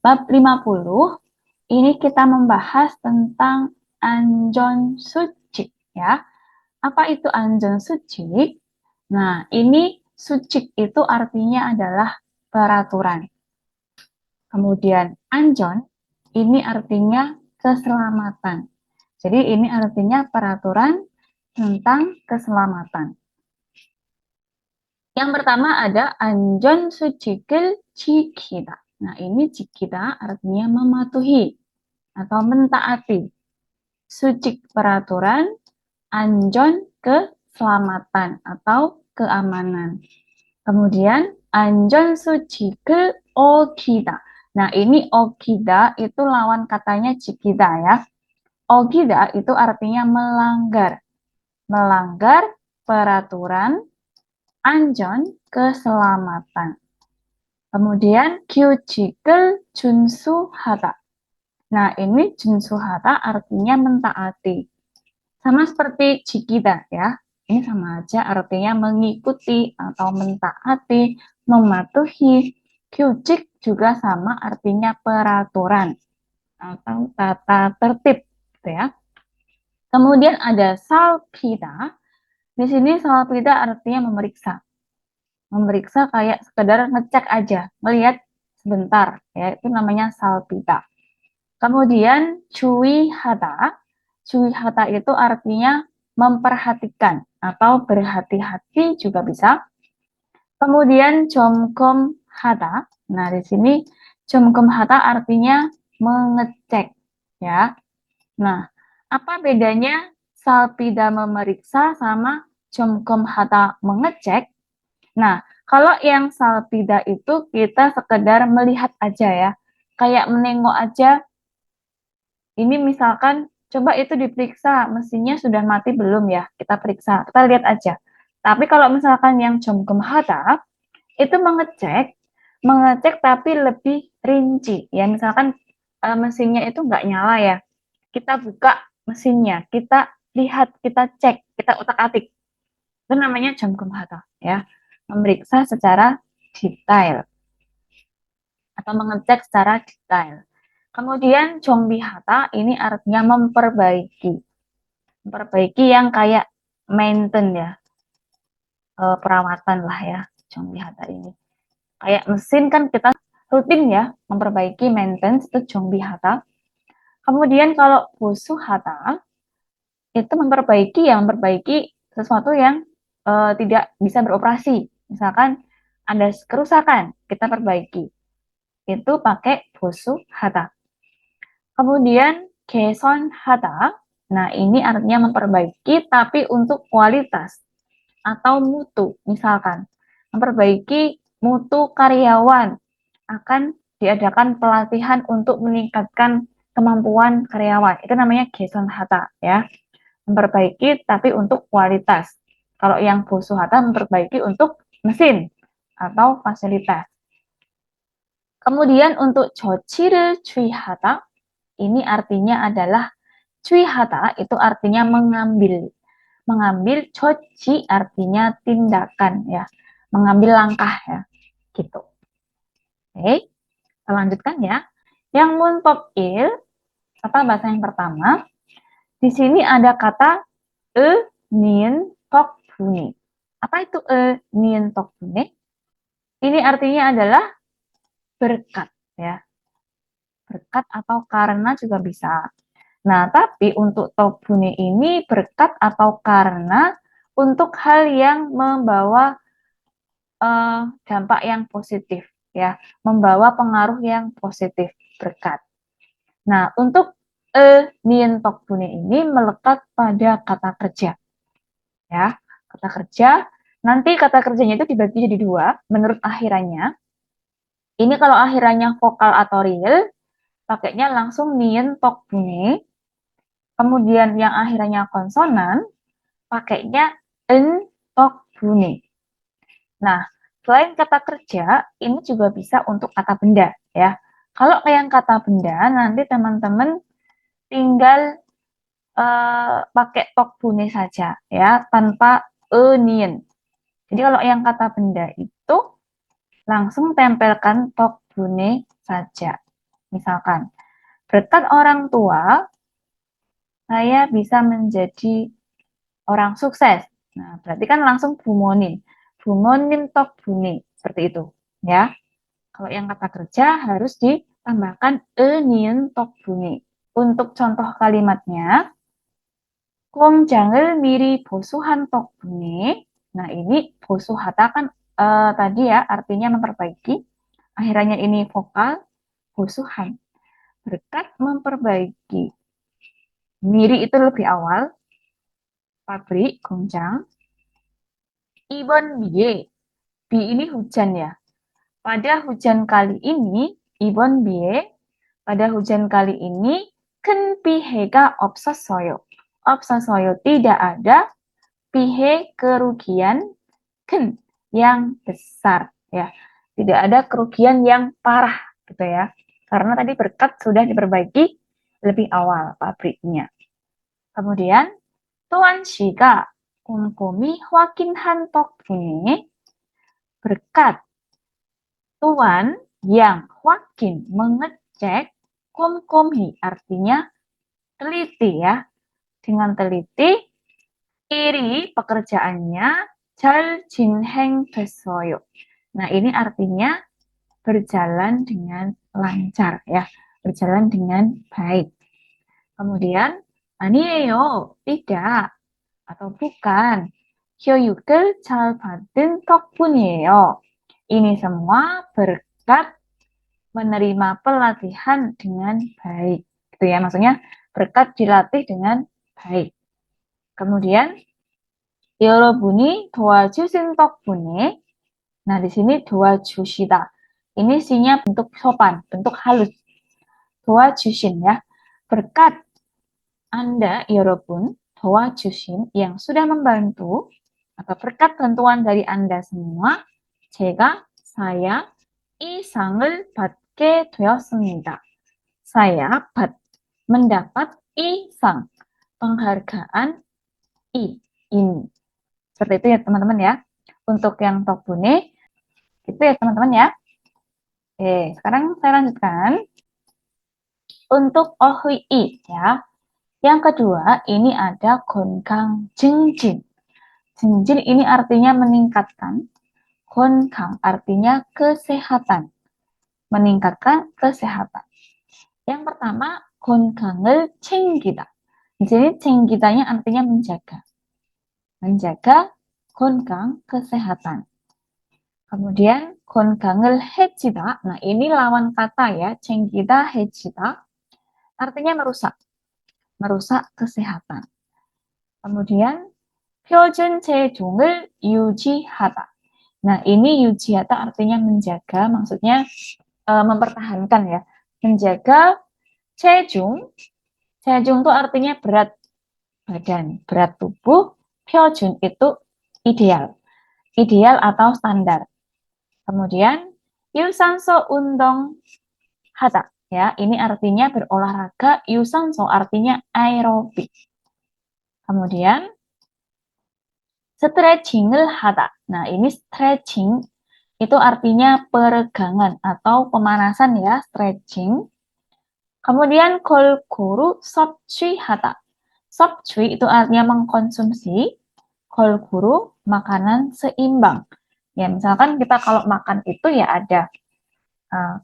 Bab 50, ini kita membahas tentang anjon suci, ya. Apa itu anjon suci? Nah, ini suci itu artinya adalah peraturan. Kemudian anjon, ini artinya keselamatan. Jadi ini artinya peraturan tentang keselamatan. Yang pertama ada anjon sucikil cikita. Nah, ini cikita artinya mematuhi atau mentaati. Suci peraturan, anjon keselamatan atau keamanan. Kemudian anjon suci ke okida. Nah, ini okida itu lawan katanya cikita ya. Okida itu artinya melanggar. Melanggar peraturan, anjon keselamatan. Kemudian kyujikel junsu hata. Nah, ini junsu hata artinya mentaati. Sama seperti jikida ya. Ini sama aja artinya mengikuti atau mentaati, mematuhi. Kyujik juga sama artinya peraturan atau tata tertib gitu ya. Kemudian ada salpida. Di sini salpida artinya memeriksa. Memeriksa kayak sekedar ngecek aja, melihat sebentar ya, itu namanya salpida. Kemudian cuy hata itu artinya memperhatikan atau berhati-hati juga bisa. Kemudian jomkom hata. Nah, di sini jomkom hata artinya mengecek ya. Nah, apa bedanya salpida memeriksa sama jomkom hata mengecek? Nah, kalau yang salpida itu kita sekedar melihat aja ya. Kayak menengok aja. Ini misalkan coba itu diperiksa mesinnya sudah mati belum ya? Kita periksa, kita lihat aja. Tapi kalau misalkan yang jomkom hata itu mengecek tapi lebih rinci. Ya misalkan mesinnya itu nggak nyala ya. Kita buka mesinnya, kita lihat, kita cek, kita utak-atik. Itu namanya jomkom hata ya. Memeriksa secara detail atau mengecek secara detail. Kemudian jongbihata ini artinya memperbaiki. Memperbaiki yang kayak maintain ya. Perawatan lah ya, jongbihata ini. Kayak mesin kan kita rutin ya, memperbaiki maintenance itu jongbihata. Kemudian kalau busuhata itu memperbaiki sesuatu yang tidak bisa beroperasi. Misalkan ada kerusakan, kita perbaiki. Itu pakai busuhata. Kemudian 개선 하다. Nah, ini artinya memperbaiki tapi untuk kualitas atau mutu. Misalkan memperbaiki mutu karyawan, akan diadakan pelatihan untuk meningkatkan kemampuan karyawan. Itu namanya 개선 하다 ya. Memperbaiki tapi untuk kualitas. Kalau yang busuhata memperbaiki untuk mesin atau fasilitas. Kemudian untuk 조치를 취하다 ini artinya adalah cuihata itu artinya mengambil. Mengambil coci artinya tindakan ya. Mengambil langkah ya. Gitu. Oke, kita lanjutkan ya. Yang munpop il, apa bahasa yang pertama? Di sini ada kata nien tok bune. Apa itu nien tok bune? Ini artinya adalah berkat ya. Berkat atau karena juga bisa. Nah, tapi untuk tobune ini berkat atau karena untuk hal yang membawa dampak yang positif, ya, membawa pengaruh yang positif, berkat. Nah, untuk nien tokbune ini melekat pada kata kerja, ya, kata kerja. Nanti kata kerjanya itu dibagi jadi dua menurut akhirannya. Ini kalau akhirannya vokal atau real, pakainya langsung nien tokbune. Kemudian yang akhirnya konsonan, pakainya en, tok, bune. Nah, selain kata kerja, ini juga bisa untuk kata benda ya. Kalau yang kata benda, nanti teman-teman tinggal pakai tok bune saja ya, tanpa nien. Jadi kalau yang kata benda itu langsung tempelkan tok bune saja. Misalkan, berkat orang tua, saya bisa menjadi orang sukses. Nah, berarti kan langsung bumonim. Bumonim tok bune. Seperti itu. Ya. Kalau yang kata kerja harus ditambahkan enien tok bune. Untuk contoh kalimatnya, 공장을 미리 보수한 덕분에. Nah, ini 보수하다 kan tadi ya artinya memperbaiki. Akhirnya ini vokal 보수한. Berkat memperbaiki. Miri itu lebih awal. Pabrik, 공장. Ibon biye. Bi ini hujan ya. Pada hujan kali ini, Ibon biye. Pada hujan kali ini, 큰 피해가 없었어요. 없었어요. Tidak ada pihe kerugian ken yang besar ya. Tidak ada kerugian yang parah gitu ya. Karena tadi berkat sudah diperbaiki lebih awal pabriknya. Kemudian Tuan Shiga 꼼꼼히 확인한 덕분에 berkat Tuan yang wakin mengecek 꼼꼼히 artinya teliti ya. Dengan teliti iri pekerjaannya 잘 진행됐어요. Nah, ini artinya berjalan dengan lancar ya, berjalan dengan baik. Kemudian 아니에요, tidak atau bukan. 교육을 잘 받은 덕분이에요. Ini semua berkat menerima pelatihan dengan baik. Gitu ya, maksudnya berkat dilatih dengan baik. Kemudian 여러분이 도와주신 덕분에. Nah, di sini 도와주시다. Ini sinya bentuk sopan, bentuk halus. 도와주신 ya. Berkat Anda, 여러분, 도와주신 yang sudah membantu, atau berkat bantuan dari Anda semua, saya 이 상을 받게 되었습니다. Saya mendapat 이 상, penghargaan ini. Seperti itu ya teman-teman ya. Untuk yang 덕분에 itu ya teman-teman ya. Oke, sekarang saya lanjutkan. Untuk 어휘이 ya. Yang kedua ini ada 건강 증진. 증진 ini artinya meningkatkan. 건강 artinya kesehatan. Meningkatkan kesehatan. Yang pertama 건강을 챙기다. Di sini 챙기다nya artinya menjaga. Menjaga 건강 kesehatan. Kemudian 건강을 해치다. Nah, ini lawan kata ya. 챙기다, 해치다. Artinya merusak. Merusak kesehatan. Kemudian 표준 체중을 유지하다. Nah, ini 유지하다 artinya menjaga, maksudnya mempertahankan ya. Menjaga 체중. 체중 itu artinya berat badan, berat tubuh. 표준 itu ideal. Ideal atau standar. Kemudian 유산소 운동 하다 ya, ini artinya berolahraga. 유산소 artinya aerobik. Kemudian stretching을 하다. Nah, ini stretching itu artinya peregangan atau pemanasan ya, stretching. Kemudian 골고루 섭취하다. 섭취 itu artinya mengkonsumsi. 골고루 makanan seimbang. Ya, misalkan kita kalau makan itu ya ada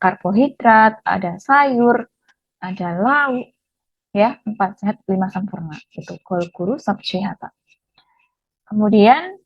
karbohidrat, ada sayur, ada lauk, ya 4 sehat 5 sempurna. Itu 골고루 섭취하다. Kemudian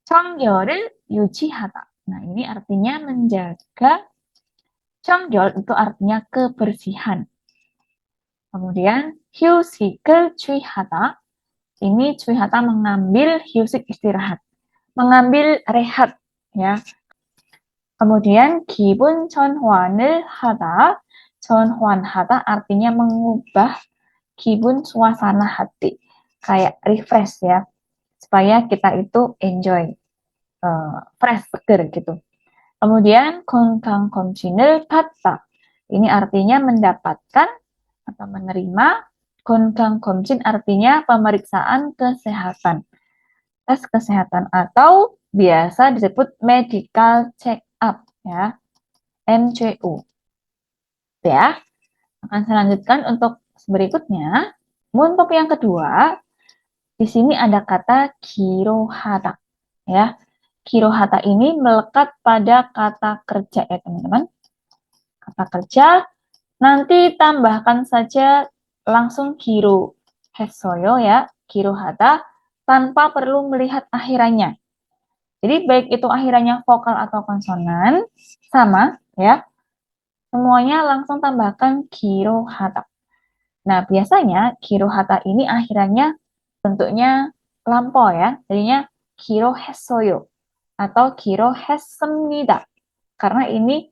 청결을 유지하다. Nah, ini artinya menjaga. 청결 itu artinya kebersihan. Kemudian 휴식을 취하다. Ini 취하다 mengambil, 휴식 istirahat. Mengambil rehat ya. Kemudian 기분 전환을 하다. 전환하다 artinya mengubah 기분 suasana hati. Kayak refresh ya. Supaya kita itu enjoy. Fresh, seger gitu. Kemudian 건강검진을 받다. Ini artinya mendapatkan atau menerima. 건강검진 artinya pemeriksaan kesehatan. Tes kesehatan atau biasa disebut medical check up ya. MCU. Ya, akan saya lanjutkan untuk berikutnya. Untuk yang kedua, di sini ada kata kirohata. Ya, kirohata ini melekat pada kata kerja ya teman-teman. Kata kerja, nanti tambahkan saja langsung kiro hesoyo ya, kirohata, tanpa perlu melihat akhirannya. Jadi baik itu akhirannya vokal atau konsonan, sama ya, semuanya langsung tambahkan kirohata. Nah, biasanya kirohata ini akhirannya bentuknya lampau ya, jadinya kirohesoyo atau kirohesemnida. Karena ini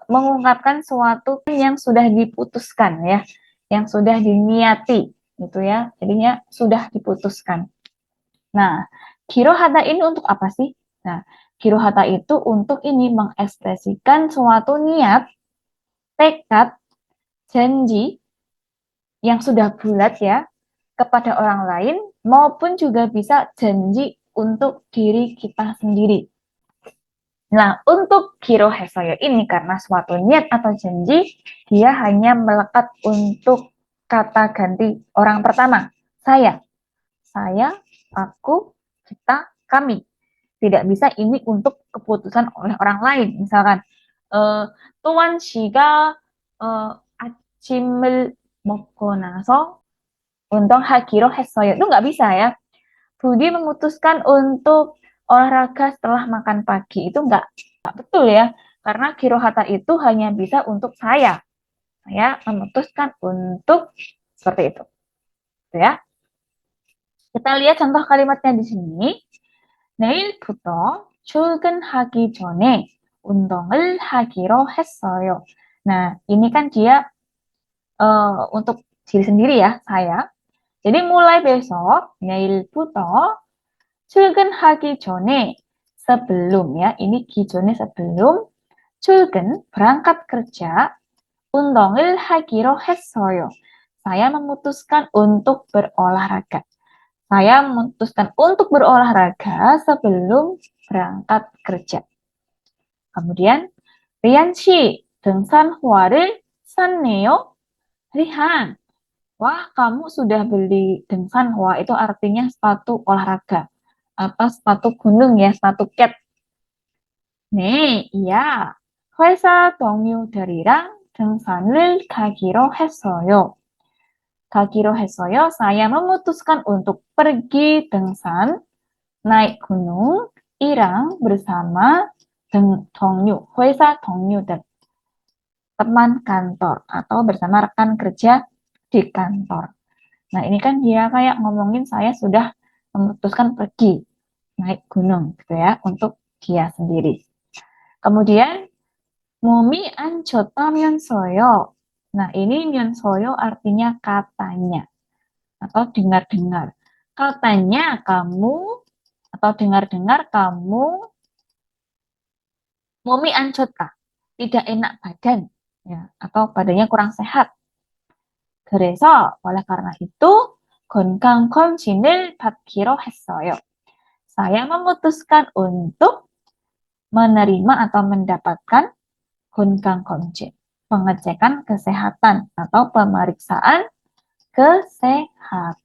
mengungkapkan suatu yang sudah diputuskan ya, yang sudah diniati gitu ya, jadinya sudah diputuskan. Nah, kirohata ini untuk apa sih? Nah, kirohata itu untuk ini mengekspresikan suatu niat, tekad, janji yang sudah bulat ya kepada orang lain maupun juga bisa janji untuk diri kita sendiri. Nah, untuk kiro hesoyo ini karena suatu niat atau janji, dia hanya melekat untuk kata ganti orang pertama, saya. Saya, aku, kita, kami. Tidak bisa ini untuk keputusan oleh orang lain. Misalkan, Tuan 씨가 아침을 먹고 나서 운동하기로 했어요. Itu nggak bisa ya. Budi memutuskan untuk olahraga setelah makan pagi. Itu nggak betul ya. Karena kirohata itu hanya bisa untuk saya. Saya memutuskan untuk seperti itu. Gitu ya. Kita lihat contoh kalimatnya di sini. 내일부터 출근하기 전에 운동을 하기로 했어요. Nah, ini kan dia untuk diri sendiri ya, saya. Jadi mulai besok, 내일부터 출근하기 전에 sebelum ya, ini 기존에 sebelum 출근 berangkat kerja 운동을 하기로 했어요. Saya memutuskan untuk berolahraga. Saya memutuskan untuk berolahraga sebelum berangkat kerja. Kemudian, Rian 씨, 등산화를 샀네요. Rihan, wah kamu sudah beli 등산화, itu artinya sepatu olahraga. Atau sepatu gunung ya, sepatu cat. 네, iya. 회사 동료들이랑 등산을 가기로 했어요. 가기로 했어요. Saya memutuskan untuk pergi 등산, naik gunung, irang bersama 동료, 회사 동료들, teman kantor atau bersama rekan kerja di kantor. Nah, ini kan dia kayak ngomongin saya sudah memutuskan pergi naik gunung gitu ya untuk dia sendiri. Kemudian 몸이 안 좋다면서요. Nah, ini 면서요 artinya katanya atau dengar-dengar. Katanya kamu atau dengar-dengar kamu 몸이 안 좋다, tidak enak badan ya atau badannya kurang sehat. 그래서 oleh karena itu 건강검진을 받기로 했어요. Saya memutuskan untuk menerima atau mendapatkan 건강검진, pengecekan kesehatan atau pemeriksaan kesehatan.